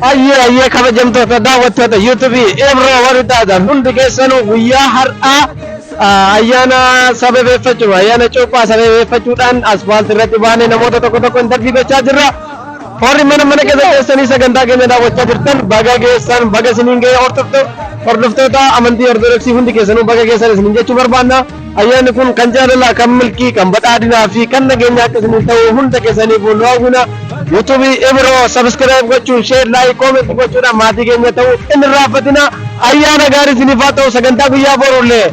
Ayyee kabajamtoota daawwattoota yuutuubii Ibro Wardaadhaan hundi keessanuu guyyaa har'aa ayyaana sababeeffachuun ayyaana cuuphaa sababeeffachuudhaan asfaaltii irratti baanee namoota tokko intarvii gochaa jirra. Warri mana keessa keessanii sagantaa keenya daawwachaa jirtan baga geessan baga isiniin ga'e hordoftoota amantii ortodoksii hundi keessanuu baga geessan isiniin jechuu barbaanna. Ayyaanni kun kan jaalalaa kan milkii kan badhaadhinaa fi kan nageenya akka isiniin ta'u hunda keessaniif nu hawwina. YouTube Ibro subscribe gochuun share like comment gochuudhaan maatii keenya ta'uu inni raafatina. Ayyaana gaarii isiniif haa ta'u sagantaa guyyaa boruullee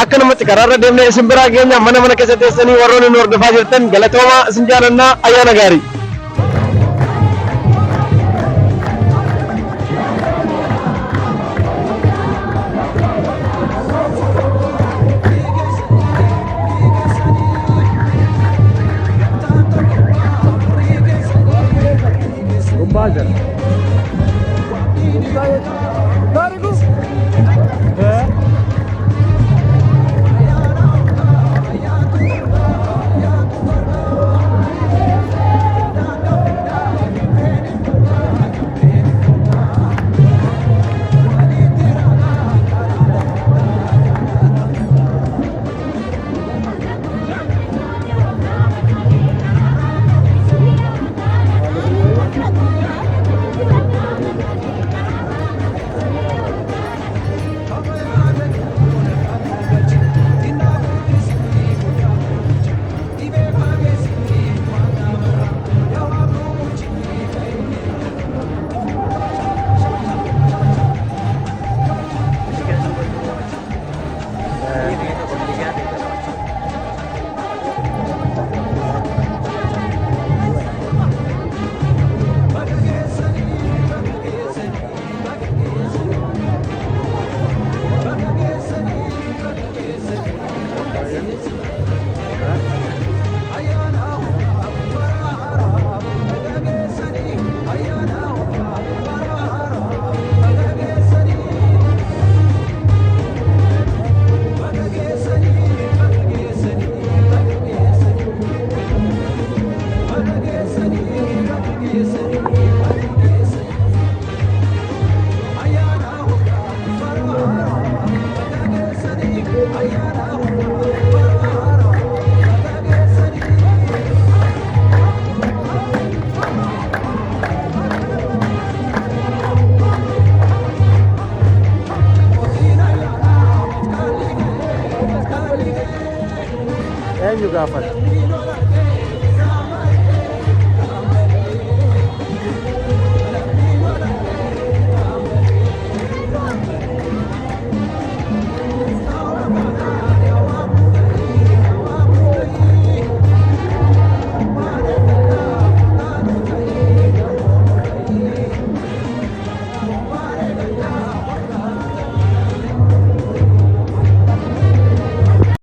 akkanumatti karaarra deemnee isin biraa keenya mana keessa teessanii warroonni nu hordofaa jirtan galatooma isin jaalannaa ayyaana gaarii. Bazen. Eenyu gaafata?